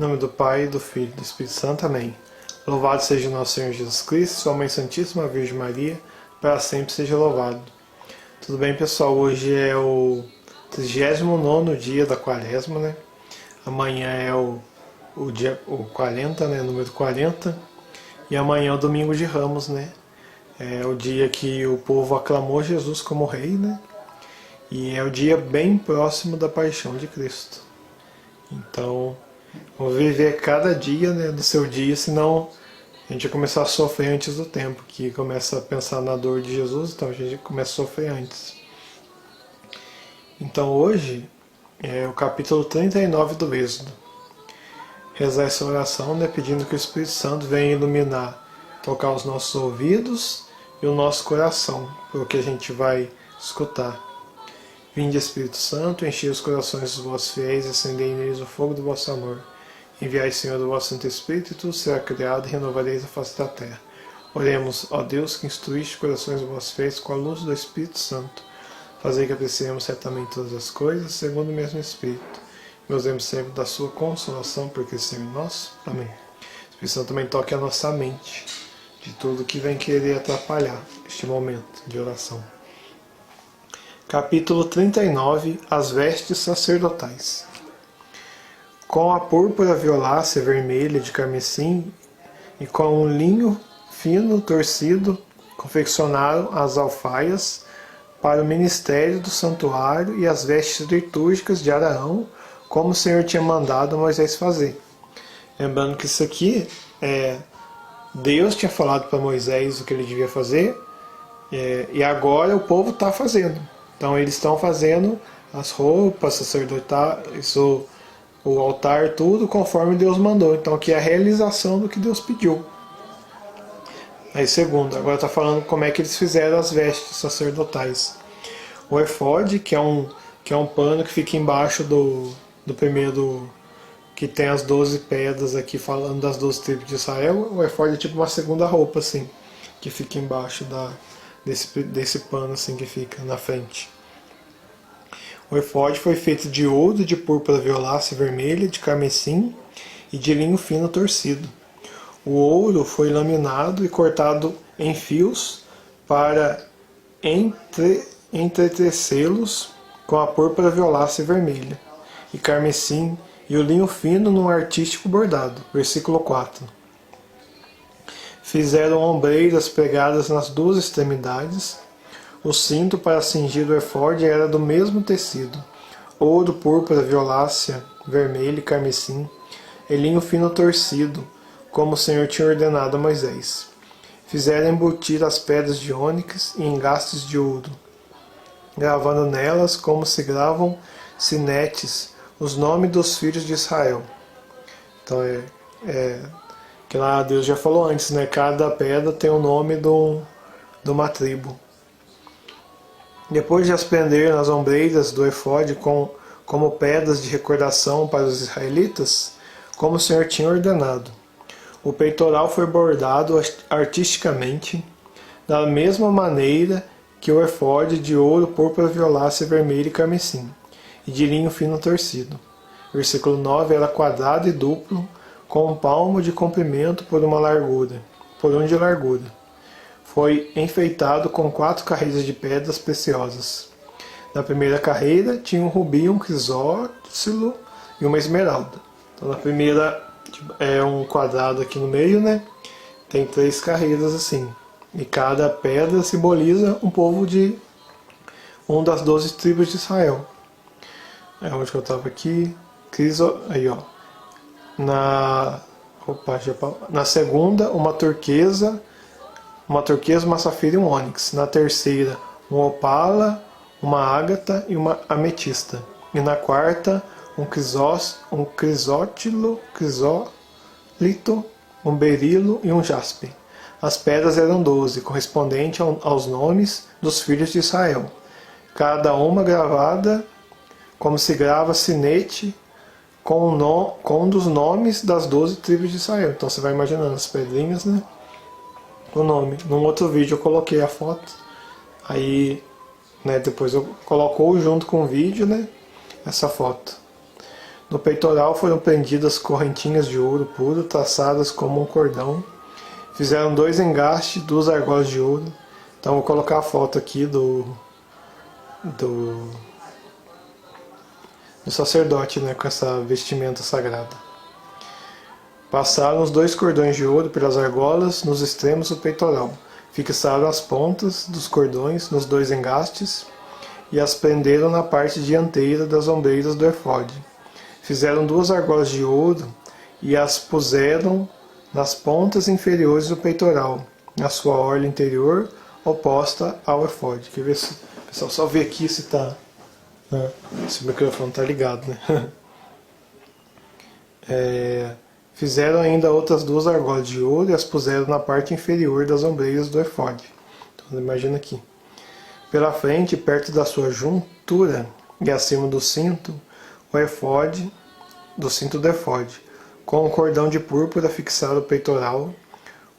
Em nome do Pai, do Filho e do Espírito Santo. Amém. Louvado seja o nosso Senhor Jesus Cristo, sua Mãe Santíssima Virgem Maria, para sempre seja louvado. Tudo bem, pessoal? Hoje é o 39º dia da Quaresma, né? Amanhã é o 40, né? Número 40. E amanhã é o Domingo de Ramos, né? É o dia que o povo aclamou Jesus como Rei, né? E é o dia bem próximo da Paixão de Cristo. Então, vamos viver cada dia, né, do seu dia, senão a gente vai começar a sofrer antes do tempo, que começa a pensar na dor de Jesus, então a gente começa a sofrer antes. Então hoje é o capítulo 39 do Êxodo. Rezar essa oração, né, pedindo que o Espírito Santo venha iluminar, tocar os nossos ouvidos e o nosso coração, para o que a gente vai escutar. Vinde, Espírito Santo, enchei os corações dos vossos fiéis e acendei neles o fogo do vosso amor. Enviai, Senhor, o vosso Santo Espírito, e tudo será criado, e renovareis a face da terra. Oremos, ó Deus, que instruíste os corações dos vossos fiéis com a luz do Espírito Santo. Fazei que apreciemos certamente todas as coisas, segundo o mesmo Espírito. E gozemos sempre da sua consolação, por Cristo em nós. Amém. O Espírito Santo também toque a nossa mente de tudo que vem querer atrapalhar este momento de oração. Capítulo 39. As vestes sacerdotais. Com a púrpura violácea vermelha de carmesim e com um linho fino torcido, confeccionaram as alfaias para o ministério do santuário e as vestes litúrgicas de Araão, como o Senhor tinha mandado Moisés fazer. Lembrando que isso aqui Deus tinha falado para Moisés o que ele devia fazer, e agora o povo está fazendo. Então eles estão fazendo as roupas sacerdotais, o altar, tudo conforme Deus mandou. Então aqui é a realização do que Deus pediu. Aí segundo, agora está falando como é que eles fizeram as vestes sacerdotais. O efode, que é um pano que fica embaixo do primeiro, que tem as 12 pedras aqui, falando das 12 tribos de Israel. O efode é tipo uma segunda roupa, assim, que fica embaixo desse pano, assim, que fica na frente. O efode foi feito de ouro, de púrpura violácea e vermelha, de carmesim e de linho fino torcido. O ouro foi laminado e cortado em fios para entretecê-los com a púrpura violácea e vermelha e carmesim e o linho fino num artístico bordado. Versículo 4. Fizeram ombreiras pregadas nas duas extremidades. O cinto para cingir o efode era do mesmo tecido, ouro, púrpura, violácea, vermelho e carmesim, e linho fino torcido, como o Senhor tinha ordenado a Moisés. Fizeram embutir as pedras de ônix e engastes de ouro, gravando nelas, como se gravam sinetes, os nomes dos filhos de Israel. Então que lá Deus já falou antes, né? Cada pedra tem o nome de uma tribo. Depois de as prender nas ombreiras do efode como pedras de recordação para os israelitas, como o Senhor tinha ordenado. O peitoral foi bordado artisticamente, da mesma maneira que o efode de ouro, púrpura, violácea, vermelho e carmesim, e de linho fino torcido. Versículo 9, era quadrado e duplo, com um palmo de comprimento por um de largura. Foi enfeitado com 4 carreiras de pedras preciosas. Na primeira carreira tinha um rubi, um crisótilo e uma esmeralda. Então na primeira é um quadrado aqui no meio, né? Tem 3 carreiras assim. E cada pedra simboliza um povo de das 12 tribos de Israel. Onde que eu estava aqui? Aí, ó. Na segunda, uma turquesa, uma safira e um ônix. Na terceira, um opala, uma ágata e uma ametista. E na quarta, um crisólito, um berilo e um jaspe. As pedras eram 12, correspondente aos nomes dos filhos de Israel. Cada uma gravada, como se grava sinete, com um dos nomes das 12 tribos de Israel. Então você vai imaginando as pedrinhas, né? O nome. Num outro vídeo eu coloquei a foto. Aí, né, depois eu coloco junto com o vídeo, né? Essa foto. No peitoral foram prendidas correntinhas de ouro puro, traçadas como um cordão. Fizeram 2 engastes, 2 argolas de ouro. Então vou colocar a foto aqui do sacerdote, né, com essa vestimenta sagrada. Passaram os 2 cordões de ouro pelas argolas nos extremos do peitoral. Fixaram as pontas dos cordões nos 2 engastes e as prenderam na parte dianteira das ombreiras do efode. Fizeram 2 argolas de ouro e as puseram nas pontas inferiores do peitoral, na sua orla interior, oposta ao efode. Quer ver se o pessoal só vê aqui se tá, né? Se o microfone tá ligado, né? Fizeram ainda outras 2 argolas de ouro e as puseram na parte inferior das ombreiras do efode. Então imagina aqui. Pela frente, perto da sua juntura e acima do cinto, o efode, do cinto do efode, com um cordão de púrpura fixado ao peitoral,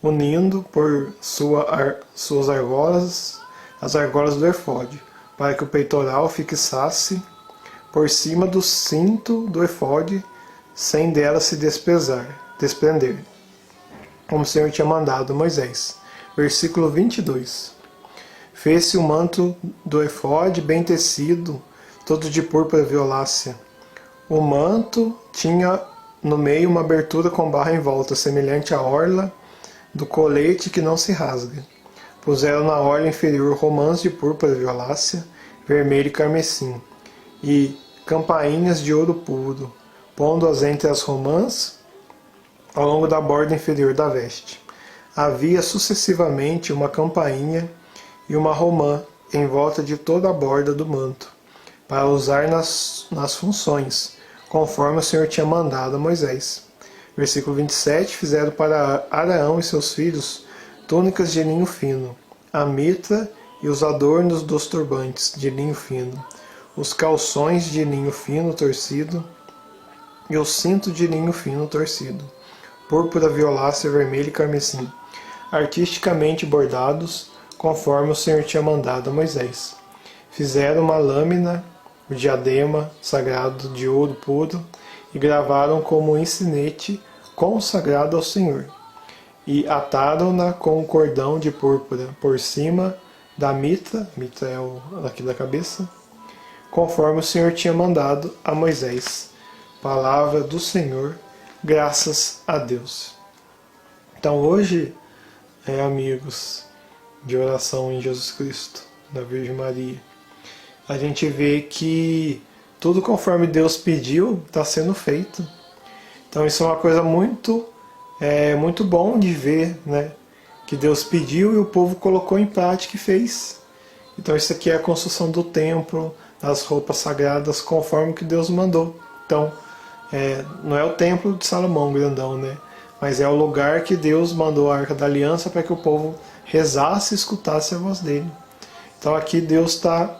unindo por suas argolas as argolas do efode, para que o peitoral fixasse por cima do cinto do efode, sem dela se desprender, como o Senhor tinha mandado Moisés. Versículo 22. Fez-se o manto do efode bem tecido, todo de púrpura violácea. O manto tinha no meio uma abertura com barra em volta, semelhante à orla do colete que não se rasga. Puseram na orla inferior romãs de púrpura violácea, vermelho e carmesim, e campainhas de ouro puro, pondo-as entre as romãs ao longo da borda inferior da veste. Havia sucessivamente uma campainha e uma romã em volta de toda a borda do manto, para usar nas funções, conforme o Senhor tinha mandado a Moisés. Versículo 27. Fizeram para Arão e seus filhos túnicas de linho fino, a mitra e os adornos dos turbantes de linho fino, os calções de linho fino torcido e o cinto de linho fino torcido, púrpura violácea, vermelho e carmesim, artisticamente bordados, conforme o Senhor tinha mandado a Moisés. Fizeram uma lâmina, o diadema sagrado de ouro puro, e gravaram como um sinete consagrado ao Senhor, e ataram-na com um cordão de púrpura por cima da mitra é o aqui da cabeça, conforme o Senhor tinha mandado a Moisés. Palavra do Senhor, graças a Deus. Então hoje, amigos de oração em Jesus Cristo, da Virgem Maria, a gente vê que tudo conforme Deus pediu está sendo feito. Então isso é uma coisa muito bom de ver, né? Que Deus pediu e o povo colocou em prática e fez. Então isso aqui é a construção do templo, das roupas sagradas, conforme que Deus mandou. Então, não é o templo de Salomão grandão, né? Mas é o lugar que Deus mandou a Arca da Aliança para que o povo rezasse e escutasse a voz dele. Então aqui Deus está,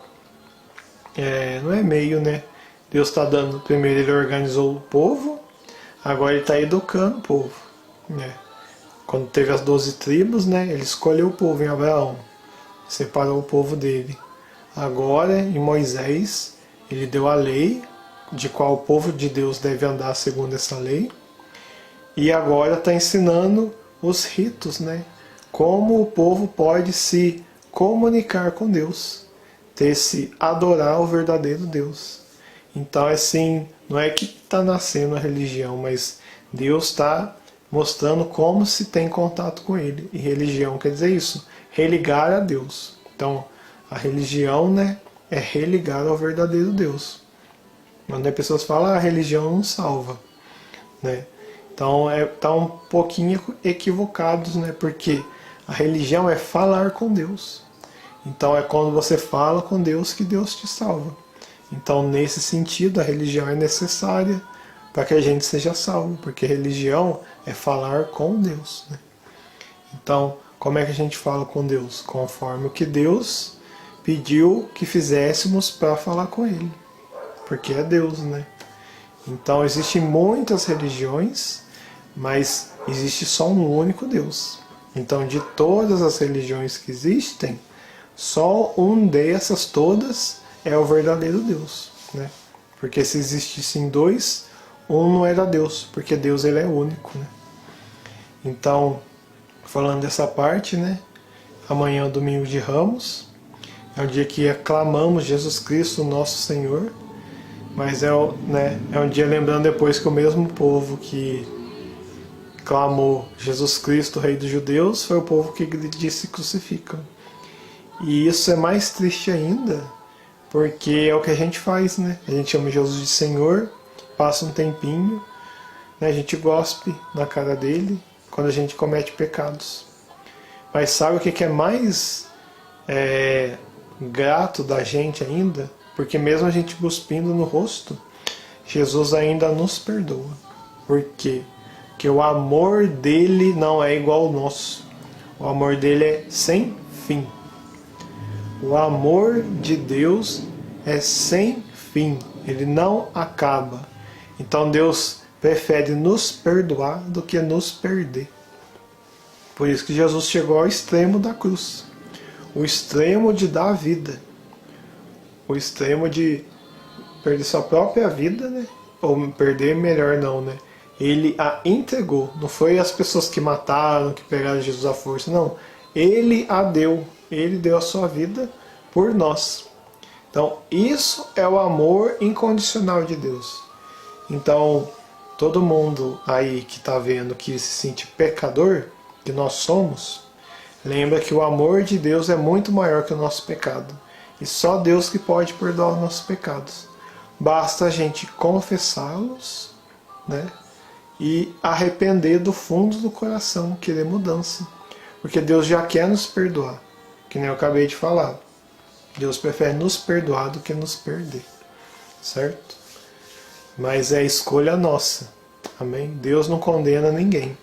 não é meio, né? Deus está dando, primeiro ele organizou o povo, agora ele está educando o povo, né? Quando teve as 12 tribos, né? Ele escolheu o povo em Abraão, separou o povo dele. Agora, em Moisés, ele deu a lei, de qual o povo de Deus deve andar segundo essa lei, e agora está ensinando os ritos, né? Como o povo pode se comunicar com Deus, se adorar o verdadeiro Deus. Então, assim, não é que está nascendo a religião, mas Deus está mostrando como se tem contato com Ele. E religião quer dizer isso, religar a Deus. Então, a religião, né, é religar ao verdadeiro Deus. Quando as pessoas falam, a religião não salva, né? Então, tá um pouquinho equivocados, né? Porque a religião é falar com Deus. Então, é quando você fala com Deus que Deus te salva. Então, nesse sentido, a religião é necessária para que a gente seja salvo, porque religião é falar com Deus, né? Então, como é que a gente fala com Deus? Conforme o que Deus pediu que fizéssemos para falar com Ele, porque é Deus, né? Então, existem muitas religiões, mas existe só um único Deus. Então, de todas as religiões que existem, só um dessas todas é o verdadeiro Deus, né? Porque se existissem dois, um não era Deus, porque Deus ele é único, né? Então, falando dessa parte, né? Amanhã é o domingo de Ramos, é o dia que aclamamos Jesus Cristo, nosso Senhor, mas é um dia lembrando depois que o mesmo povo que clamou Jesus Cristo, Rei dos Judeus, foi o povo que disse crucificam. E isso é mais triste ainda, porque é o que a gente faz, né? A gente chama Jesus de Senhor, passa um tempinho, né? A gente gospe na cara dele quando a gente comete pecados. Mas sabe o que é mais grato da gente ainda? Porque mesmo a gente cuspindo no rosto, Jesus ainda nos perdoa. Por quê? Porque o amor dele não é igual ao nosso. O amor dele é sem fim. O amor de Deus é sem fim. Ele não acaba. Então Deus prefere nos perdoar do que nos perder. Por isso que Jesus chegou ao extremo da cruz. O extremo de dar a vida. O extremo de perder sua própria vida, né? Ou perder melhor não, né? Ele a entregou. Não foi as pessoas que mataram, que pegaram Jesus à força, não. Ele a deu. Ele deu a sua vida por nós. Então, isso é o amor incondicional de Deus. Então, todo mundo aí que está vendo que se sente pecador, que nós somos, lembra que o amor de Deus é muito maior que o nosso pecado. E só Deus que pode perdoar os nossos pecados. Basta a gente confessá-los, né? E arrepender do fundo do coração, querer mudança. Porque Deus já quer nos perdoar, que nem eu acabei de falar. Deus prefere nos perdoar do que nos perder, certo? Mas é escolha nossa, amém? Deus não condena ninguém.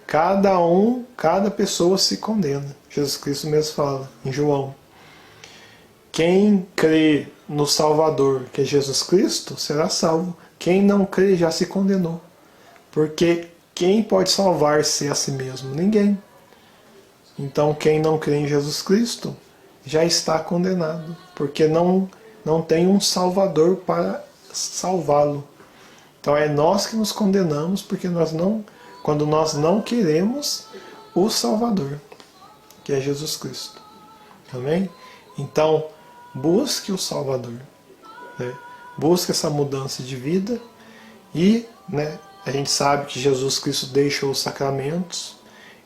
Cada pessoa se condena. Jesus Cristo mesmo fala em João. Quem crê no Salvador, que é Jesus Cristo, será salvo. Quem não crê já se condenou. Porque quem pode salvar-se a si mesmo? Ninguém. Então quem não crê em Jesus Cristo já está condenado. Porque não tem um Salvador para salvá-lo. Então é nós que nos condenamos porque quando nós não queremos o Salvador, que é Jesus Cristo. Amém? Então, busque o Salvador. Né? Busque essa mudança de vida e, né, a gente sabe que Jesus Cristo deixou os sacramentos,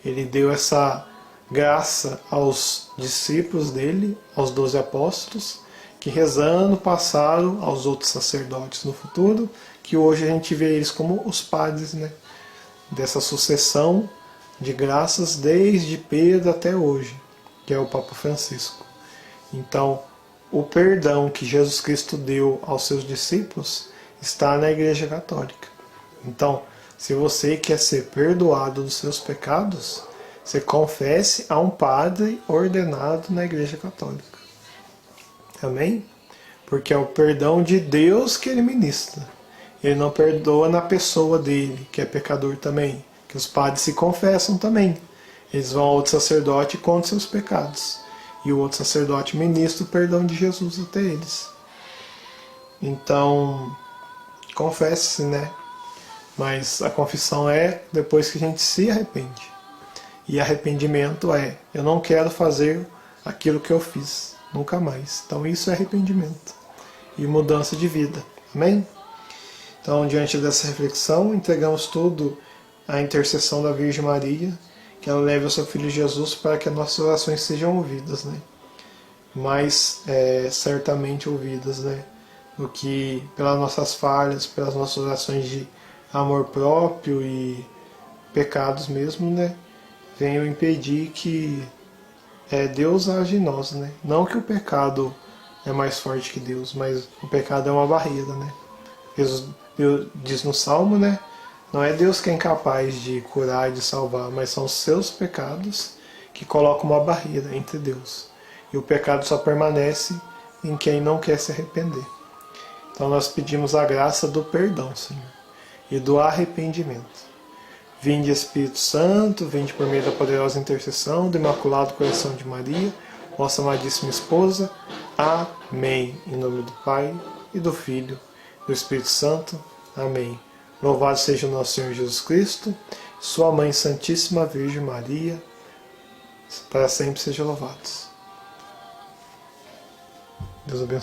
ele deu essa graça aos discípulos dele, aos 12 apóstolos, que rezando passaram aos outros sacerdotes no futuro, que hoje a gente vê eles como os padres, né? Dessa sucessão de graças desde Pedro até hoje, que é o Papa Francisco. Então, o perdão que Jesus Cristo deu aos seus discípulos está na Igreja Católica. Então, se você quer ser perdoado dos seus pecados, você confesse a um padre ordenado na Igreja Católica. Amém? Porque é o perdão de Deus que ele ministra. Ele não perdoa na pessoa dele, que é pecador também. Que os padres se confessam também. Eles vão ao outro sacerdote e contam seus pecados. E o outro sacerdote ministra o perdão de Jesus até eles. Então, confesse-se, né? Mas a confissão é depois que a gente se arrepende. E arrependimento é, eu não quero fazer aquilo que eu fiz, nunca mais. Então isso é arrependimento e mudança de vida. Amém? Então, diante dessa reflexão, entregamos tudo à intercessão da Virgem Maria, que ela leve o seu Filho Jesus para que as nossas orações sejam ouvidas, né? Mais certamente ouvidas, né? Do que pelas nossas falhas, pelas nossas orações de amor próprio e pecados mesmo, né? Venham impedir que Deus age em nós, né? Não que o pecado é mais forte que Deus, mas o pecado é uma barreira, né? Deus diz no Salmo, né? Não é Deus que é incapaz de curar e de salvar, mas são os seus pecados que colocam uma barreira entre Deus. E o pecado só permanece em quem não quer se arrepender. Então nós pedimos a graça do perdão, Senhor, e do arrependimento. Vinde Espírito Santo, vinde por meio da poderosa intercessão do Imaculado Coração de Maria, vossa amadíssima esposa. Amém. Em nome do Pai, e do Filho, e do Espírito Santo. Amém. Louvado seja o nosso Senhor Jesus Cristo, sua Mãe Santíssima Virgem Maria, para sempre sejam louvados. Deus abençoe.